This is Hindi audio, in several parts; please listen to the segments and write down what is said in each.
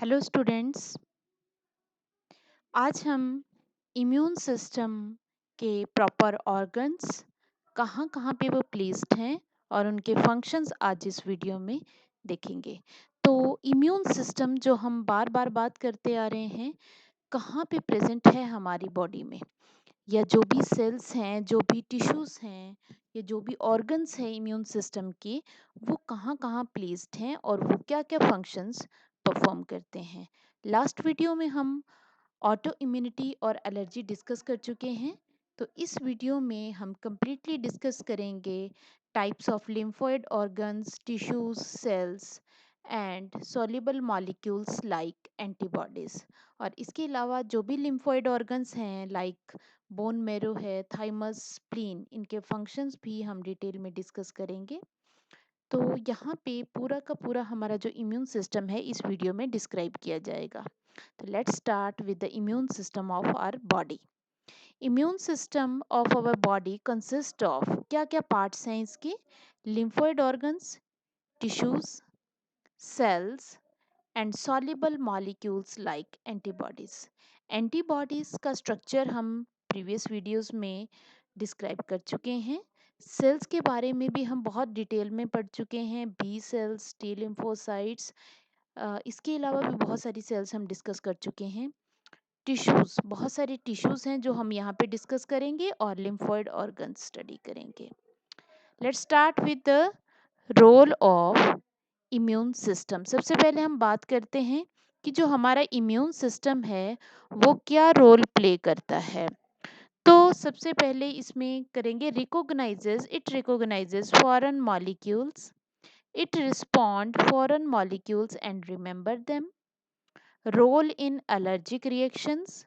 Hello students. आज हम इम्यून सिस्टम के प्रॉपर ऑर्गन्स कहाँ कहाँ पे वो प्लेस्ड हैं और उनके फंक्शंस आज इस वीडियो में देखेंगे। तो इम्यून सिस्टम जो हम बार बार बात करते आ रहे हैं, कहाँ पे प्रेजेंट है हमारी बॉडी में, या जो भी सेल्स हैं, जो भी टिश्यूज हैं, या जो भी ऑर्गन्स हैं इम्यून सिस्टम के, वो कहाँ कहाँ प्लेस्ड हैं और वो क्या क्या फंक्शंस परफॉर्म करते हैं। लास्ट वीडियो में हम ऑटो इम्यूनिटी और एलर्जी डिस्कस कर चुके हैं। तो इस वीडियो में हम कंप्लीटली डिस्कस करेंगे types of lymphoid organs, tissues, cells and soluble molecules like antibodies. और इसके अलावा जो भी लिम्फोइड ऑर्गन्स हैं लाइक बोन मैरो है, थाइमस, स्प्लीन, इनके फंक्शंस भी हम डिटेल में डिस्कस करेंगे। तो यहाँ पे पूरा का पूरा हमारा जो इम्यून सिस्टम है इस वीडियो में डिस्क्राइब किया जाएगा। तो let's start with the immune system of our body. Immune system of our body consist of क्या क्या पार्ट्स हैं इसके? Lymphoid organs, tissues, cells and soluble molecules like antibodies. Antibodies का स्ट्रक्चर हम प्रीवियस वीडियोस में डिस्क्राइब कर चुके हैं। सेल्स के बारे में भी हम बहुत डिटेल में पढ़ चुके हैं, बी सेल्स, टी लिम्फोसाइट्स, इसके अलावा भी बहुत सारी सेल्स हम डिस्कस कर चुके हैं। टिश्यूज, बहुत सारे टिश्यूज हैं जो हम यहाँ पे डिस्कस करेंगे और लिम्फोइड ऑर्गन्स स्टडी करेंगे। Let's start with the role of immune system. सबसे पहले हम बात करते हैं कि जो हमारा इम्यून सिस्टम है वो क्या रोल प्ले करता है। तो सबसे पहले इसमें करेंगे it recognizes foreign molecules, it respond foreign molecules and remember them, role in allergic reactions,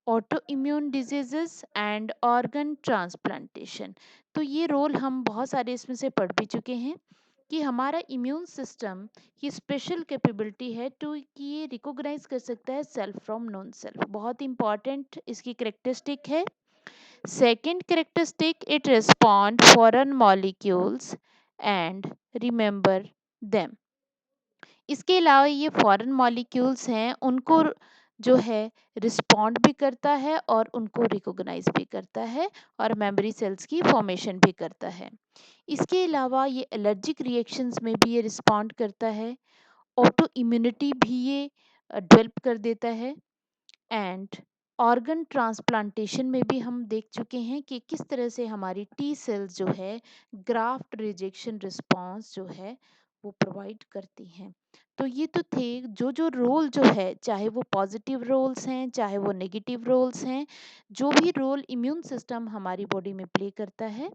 auto immune diseases and organ transplantation. तो ये रोल हम बहुत सारे इसमें से पढ़ भी चुके हैं कि हमारा इम्यून सिस्टम की स्पेशल कैपेबिलिटी है टू कि ये रिकॉग्नाइज कर सकता है सेल्फ फ्रॉम नॉन सेल्फ। बहुत इंपॉर्टेंट इसकी करेक्टरिस्टिक है। Second characteristic, it respond foreign molecules and remember them. इसके अलावा ये फॉरेन मॉलिक्यूल्स हैं उनको जो है रिस्पॉन्ड भी करता है और उनको रिकॉग्नाइज भी करता है और मेमोरी सेल्स की फॉर्मेशन भी करता है। इसके अलावा ये एलर्जिक रिएक्शंस में भी ये रिस्पॉन्ड करता है, ऑटो इम्यूनिटी भी ये डेवलप कर देता है, एंड ऑर्गन ट्रांसप्लांटेशन में भी हम देख चुके हैं कि किस तरह से हमारी टी सेल्स जो है ग्राफ्ट रिजेक्शन रिस्पॉन्स जो है वो प्रोवाइड करती हैं। तो ये तो थे जो जो रोल जो है, चाहे वो पॉजिटिव रोल्स हैं चाहे वो नेगेटिव रोल्स हैं, जो भी रोल इम्यून सिस्टम हमारी बॉडी में प्ले करता है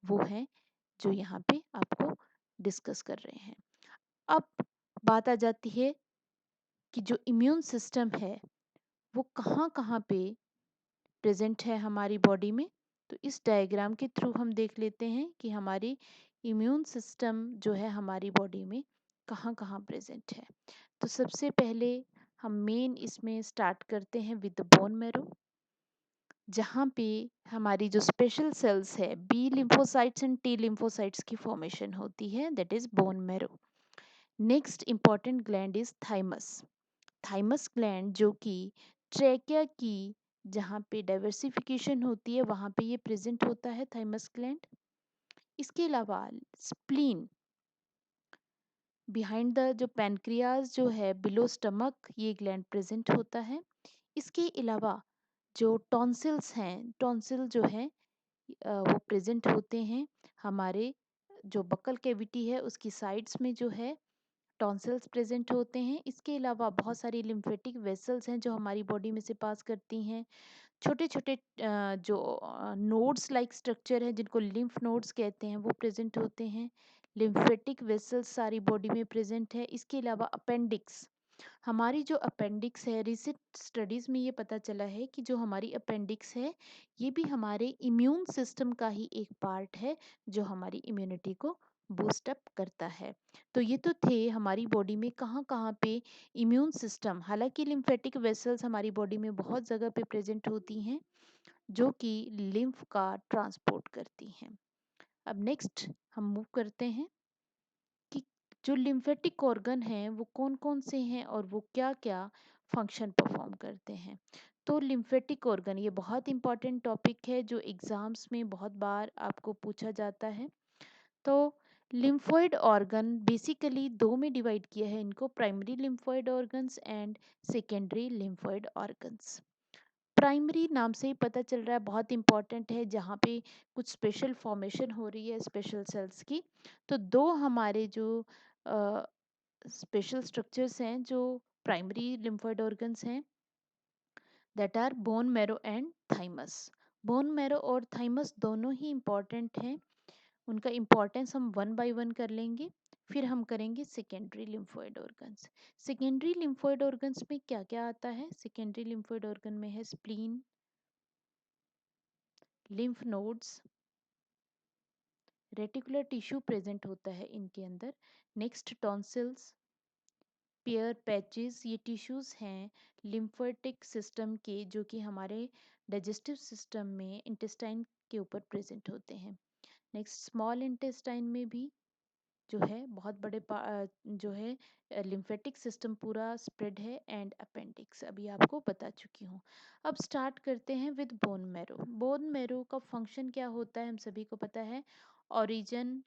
वो है जो यहाँ पे आपको डिस्कस कर रहे हैं। अब बात आ जाती है कि जो इम्यून सिस्टम है वो कहाँ कहाँ पे प्रेजेंट है हमारी बॉडी में। तो इस डायग्राम के थ्रू हम देख लेते हैं कि हमारी इम्यून सिस्टम जो है हमारी बॉडी में कहाँ कहाँ प्रेजेंट है। तो सबसे पहले हम मेन इसमें स्टार्ट करते हैं विद बोन मैरो, जहाँ पे हमारी जो स्पेशल सेल्स है B lymphocytes and T lymphocytes की फॉर्मेशन होती है, that is bone marrow. Next important gland is thymus. Thymus gland जो कि ट्रेकिया की जहाँ पे डाइवर्सिफिकेशन होती है वहाँ पे ये प्रेजेंट होता है थाइमस ग्लैंड। इसके अलावा स्प्लीन बिहाइंड द जो पैनक्रियाज जो है बिलो स्टमक, ये ग्लैंड प्रेजेंट होता है। इसके अलावा जो टॉन्सिल्स हैं, टॉन्सिल जो है वो प्रेजेंट होते हैं हमारे जो बक्कल कैविटी है उसकी साइड्स में जो है टॉन्सिल्स प्रेजेंट होते हैं। इसके अलावा बहुत सारी लिम्फेटिक वेसल्स हैं जो हमारी बॉडी में से पास करती हैं। छोटे छोटे जो नोड्स लाइक स्ट्रक्चर है जिनको लिम्फ नोड्स कहते हैं वो प्रेजेंट होते हैं। लिम्फेटिक वेसल्स सारी बॉडी में प्रेजेंट है। इसके अलावा अपेंडिक्स, हमारी जो अपेंडिक्स है, रिसेंट स्टडीज़ में ये पता चला है कि जो हमारी अपेंडिक्स है ये भी हमारे इम्यून सिस्टम का ही एक पार्ट है जो हमारी इम्यूनिटी को बूस्ट अप करता है। तो ये तो थे हमारी बॉडी में कहाँ कहाँ पे इम्यून सिस्टम। हालांकि लिम्फेटिक वेसल्स हमारी बॉडी में बहुत जगह पे प्रेजेंट होती हैं जो कि लिम्फ का ट्रांसपोर्ट करती हैं। अब नेक्स्ट हम मूव करते हैं कि जो लिम्फेटिक ऑर्गन हैं वो कौन कौन से हैं और वो क्या क्या फंक्शन परफॉर्म करते हैं। तो लिम्फेटिक ऑर्गन ये बहुत इंपॉर्टेंट टॉपिक है जो एग्जाम्स में बहुत बार आपको पूछा जाता है। तो लिम्फोइड ऑर्गन बेसिकली दो में डिवाइड किया है इनको, primary lymphoid organs and secondary lymphoid organs. Primary नाम से ही पता चल रहा है, बहुत इंपॉर्टेंट है, जहाँ पे कुछ स्पेशल फॉर्मेशन हो रही है स्पेशल सेल्स की। तो दो हमारे जो स्पेशल स्ट्रक्चर्स हैं जो प्राइमरी लिम्फोइड ऑर्गन्स हैं, that are bone marrow and thymus. Bone marrow और थाइमस दोनों ही इंपॉर्टेंट हैं, उनका इंपॉर्टेंस हम वन बाय वन कर लेंगे। फिर हम करेंगे secondary lymphoid organs. Secondary lymphoid organs में क्या क्या आता है? सेकेंडरी लिम्फोइड ऑर्गन में है spleen, lymph nodes, reticular tissue present होता है इनके अंदर। नेक्स्ट टॉन्सिल्स, पेयर पैचेस, ये टिश्यूज हैं लिम्फेटिक सिस्टम के जो कि हमारे डाइजेस्टिव सिस्टम में इंटेस्टाइन के ऊपर प्रेजेंट होते हैं। नेक्स्ट स्मॉल इंटेस्टाइन में भी जो है बहुत बड़े जो है लिम्फेटिक सिस्टम पूरा स्प्रेड है, एंड अपेंडिक्स अभी आपको बता चुकी हूँ। अब स्टार्ट करते हैं with bone marrow. Bone marrow का फंक्शन क्या होता है हम सभी को पता है, ओरिजिन,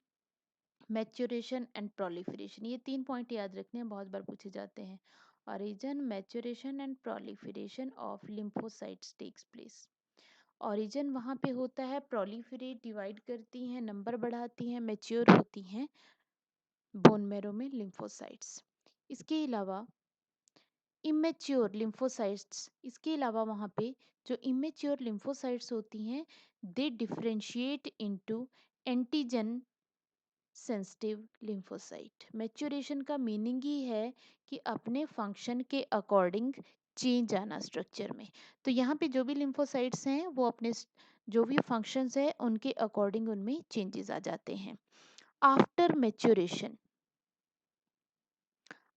मैच्योरेशन एंड प्रोलिफरेशन। ये तीन पॉइंट याद रखने हैं, बहुत बार पूछे जाते हैं। Origin, maturation and proliferation of lymphocytes takes place. Origin वहाँ पे होता है, प्रोलिफरेट डिवाइड करती हैं, नंबर बढ़ाती हैं, मैच्योर होती हैं बोन मैरो में लिम्फोसाइट्स। इसके अलावा इमेच्योर लिम्फोसाइट्स, इसके अलावा वहाँ पे जो इमेच्योर लिम्फोसाइट्स होती हैं they differentiate into antigen sensitive lymphocyte. Maturation का मीनिंग ही है कि अपने फंक्शन के अकॉर्डिंग चेंज आना स्ट्रक्चर में। तो यहाँ पे जो भी लिम्फोसाइट्स हैं वो अपने जो भी फंक्शंस है उनके अकॉर्डिंग उनमें चेंजेस आ जाते हैं। After maturation,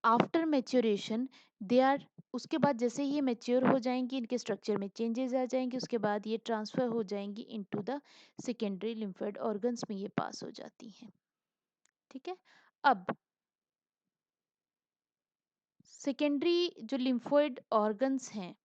after maturation they are, उसके बाद जैसे ही ये मैच्योर हो जाएंगी इनके स्ट्रक्चर में चेंजेस आ जाएंगे, उसके बाद ये ट्रांसफर हो जाएंगी into the secondary lymphoid organs में ये पास हो जाती हैं। ठीक है। अब सेकेंडरी जो लिम्फोइड ऑर्गन्स हैं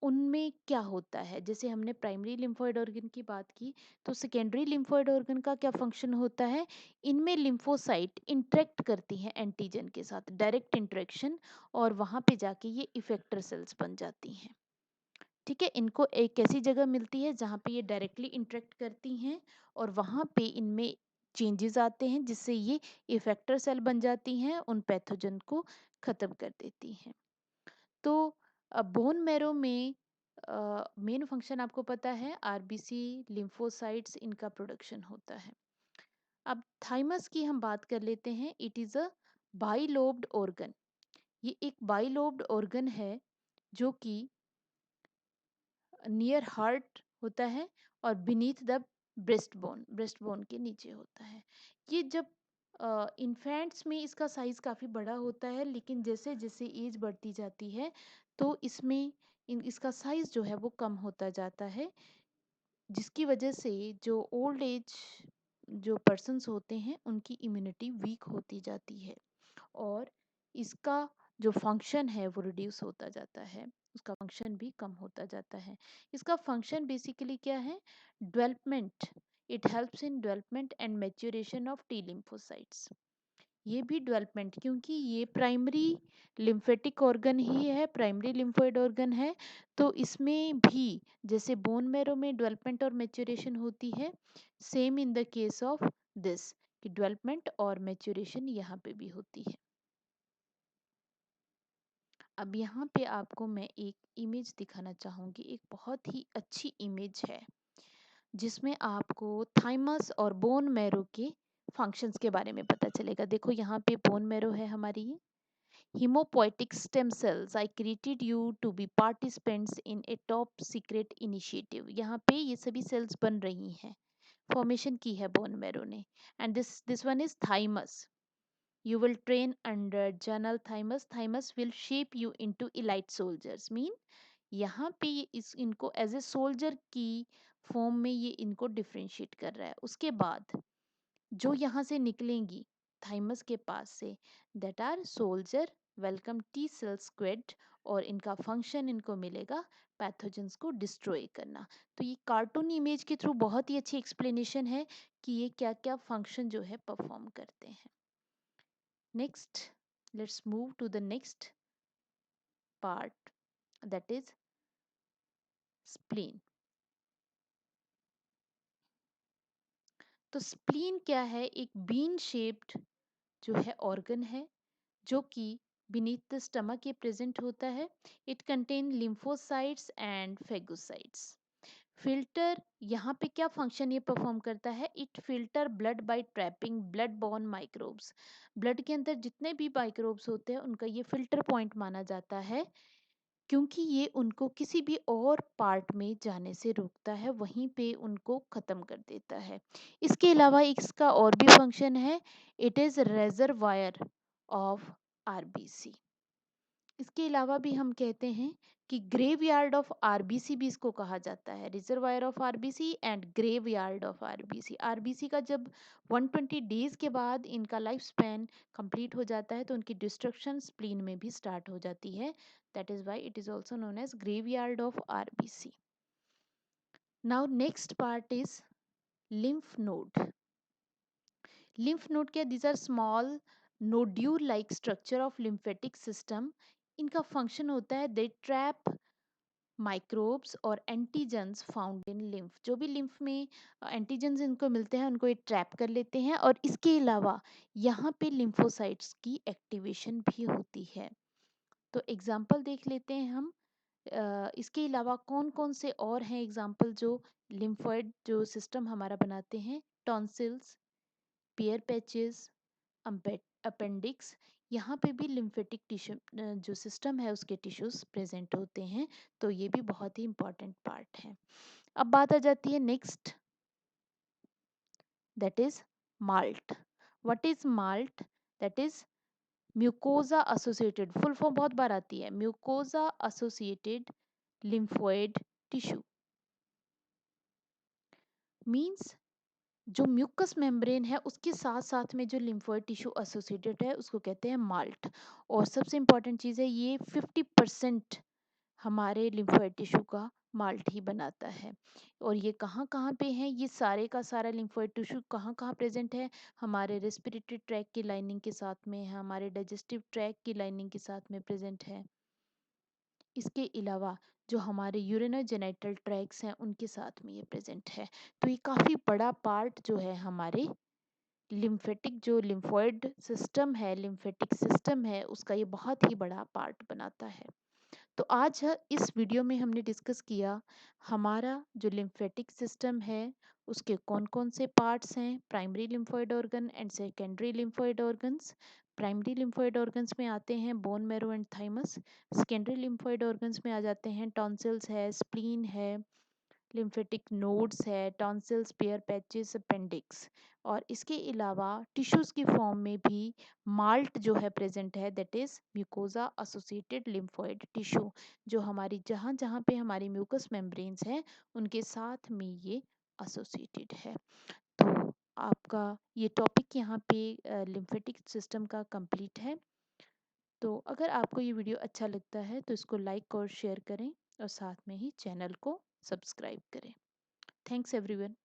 उनमें क्या होता है, जैसे हमने प्राइमरी लिम्फोइड ऑर्गन की बात की, तो सेकेंडरी लिम्फोइड ऑर्गन का क्या फंक्शन होता है? इनमें लिम्फोसाइट इंटरेक्ट करती हैं एंटीजन के साथ, डायरेक्ट इंटरेक्शन, और वहां पे जाके ये इफेक्टर सेल्स बन जाती हैं। ठीक है, इनको एक ऐसी जगह मिलती है जहाँ पे ये डायरेक्टली इंटरेक्ट करती हैं और वहाँ पे इनमें चेंजेस आते हैं जिससे ये इफेक्टर सेल बन जाती हैं, उन पैथोजन को खत्म कर देती हैं। तो बोन मैरो में मेन फंक्शन आपको पता है, आरबीसी, लिम्फोसाइट्स, इनका प्रोडक्शन होता है। अब थाइमस की हम बात कर लेते हैं। It is a bilobed organ. ये एक बाइलोब्ड ऑर्गन है जो कि नियर हार्ट होता है और बीनीथ द ब्रेस्ट बोन के नीचे होता है। ये जब इन्फेंट्स में इसका साइज काफ़ी बड़ा होता है, लेकिन जैसे जैसे एज बढ़ती जाती है तो इसमें इसका साइज जो है वो कम होता जाता है, जिसकी वजह से जो ओल्ड एज जो पर्सन्स होते हैं उनकी इम्यूनिटी वीक होती जाती है और इसका जो फंक्शन है वो रिड्यूस होता जाता है, उसका फंक्शन भी कम होता जाता है। इसका फंक्शन बेसिकली क्या है? Development, it helps in development and maturation of T lymphocytes. ये भी डेवलपमेंट, क्योंकि ये प्राइमरी लिम्फेटिक ऑर्गन ही है, प्राइमरी लिम्फोइड ऑर्गन है, तो इसमें भी जैसे बोन मैरो में डेवलपमेंट और मैच्योरेशन होती है, same in the case of this, कि डेवलपमेंट और मैच्योरेशन यहाँ पे भी होती है। अब यहाँ पे आपको मैं एक इमेज दिखाना चाहूँगी, एक बहुत ही अच्छी इमेज है जिसमें आपको थाइमस और बोन मैरो के फंक्शंस के बारे में पता चलेगा। देखो यहाँ पे बोन मैरो है हमारी, hemopoietic stem cells, I created you to be participants in a top secret initiative। यहाँ पे ये सभी सेल्स बन रही हैं, फॉर्मेशन की है बोन मैरो ने। And this one is thymus, you will train under General Thymus, Thymus will shape you into elite soldiers, mean यहाँ पे इस इनको एज ए सोल्जर की फॉर्म में ये इनको डिफ्रेंशिएट कर रहा है। उसके बाद जो यहाँ से निकलेंगी थाइमस के पास से, that are soldier welcome T cell squad, और इनका फंक्शन इनको मिलेगा पैथोजेंस को डिस्ट्रॉय करना। तो ये कार्टून इमेज के थ्रू बहुत ही अच्छी एक्सप्लेनेशन है कि ये क्या क्या फंक्शन जो है परफॉर्म करते हैं। Next, let's move to the next part, that is spleen. तो स्प्लीन क्या है? एक बीन शेप्ड जो है ऑर्गन है, जो कि beneath the stomach ये प्रेजेंट होता है। It contain lymphocytes and phagocytes। Filter, यहाँ पे क्या फंक्शन ये परफॉर्म करता है? It filter blood bye trapping blood born microbes. Blood के अंदर जितने भी माइक्रोब्स होते हैं उनका ये फिल्टर पॉइंट माना जाता है, क्योंकि ये उनको किसी भी और पार्ट में जाने से रोकता है, वहीं पे उनको ख़त्म कर देता है। इसके अलावा इसका और भी फंक्शन है, it is reservoir of RBC. इसके अलावा भी हम कहते हैं कि ग्रेवयार्ड ऑफ आरबीसी भी इसको कहा जाता है, reservoir of RBC and graveyard of RBC. RBC का जब 120 डेज के बाद इनका लाइफ स्पैन कंप्लीट हो जाता है तो उनकी डिस्ट्रक्शन स्प्लीन में भी स्टार्ट हो जाती है। That is why it is also known as graveyard of RBC. Now next part is lymph node. Lymph node क्या? These are small nodule like structure of lymphatic system. इनका फंक्शन होता है they trap माइक्रोब्स और एंटीजेंस फाउंड इन लिम्फ। जो भी लिम्फ में एंटीजेंस इनको मिलते हैं उनको ये ट्रैप कर लेते हैं, और इसके अलावा यहाँ पे लिम्फोसाइट्स की एक्टिवेशन भी होती है। तो एग्जाम्पल देख लेते हैं हम। इसके अलावा कौन कौन से और हैं एग्जाम्पल जो लिम्फोइड जो सिस्टम हमारा बनाते हैं? टॉन्सिल्स, पियर पैचेस, अपेंडिक्स, यहाँ पे भी लिम्फेटिक टिश्यू जो सिस्टम है उसके टिश्यूज प्रेजेंट होते हैं। तो ये भी बहुत ही इंपॉर्टेंट पार्ट है। अब बात आ जाती है next, that is malt. What is malt? That is mucosa associated, full form बहुत बार आती है, mucosa associated lymphoid tissue. Means जो म्यूकस मेम्ब्रेन है उसके साथ साथ में जो लिम्फोइड टिश्यू एसोसिएटेड है उसको कहते हैं माल्ट। और सबसे इंपॉर्टेंट चीज़ है, ये 50% हमारे लिम्फोइड टिश्यू का माल्ट ही बनाता है। और ये कहाँ कहाँ पे है? ये सारे का सारा लिम्फोइड टिश्यू कहाँ कहाँ प्रेजेंट है? हमारे रेस्पिरेटरी ट्रैक की लाइनिंग के साथ में, हमारे डाइजेस्टिव ट्रैक की लाइनिंग के साथ में प्रेजेंट है। इसके अलावा जो हमारे यूरिनरी जेनिटल ट्रैक्स हैं उनके साथ में ये प्रेजेंट है। तो ये काफ़ी बड़ा पार्ट जो है हमारे लिम्फेटिक जो लिम्फोइड सिस्टम है, लिम्फेटिक सिस्टम है, उसका ये बहुत ही बड़ा पार्ट बनाता है। तो आज इस वीडियो में हमने डिस्कस किया हमारा जो लिम्फेटिक सिस्टम है उसके कौन कौन से पार्ट्स हैं, primary lymphoid organ and secondary lymphoid organs. Primary lymphoid organs में आते हैं bone marrow and thymus. Secondary lymphoid organs में आ जाते हैं टॉन्सिल्स है, स्प्लीन है, लिम्फेटिक नोड्स है, टॉन्सिल्स, पियर पैचेस, अपेंडिक्स। और इसके अलावा टिश्यूज की फॉर्म में भी माल्ट जो है प्रेजेंट है, that is mucosa associated lymphoid tissue, जो हमारी जहाँ जहाँ पे हमारी म्यूकस मेम्ब्रेन्स हैं उनके साथ में ये एसोसिएटेड है। तो आपका ये टॉपिक यहाँ पे लिम्फेटिक सिस्टम का कंप्लीट है। तो अगर आपको ये वीडियो अच्छा लगता है तो इसको लाइक और शेयर करें, और साथ में ही चैनल को सब्सक्राइब करें। Thanks everyone.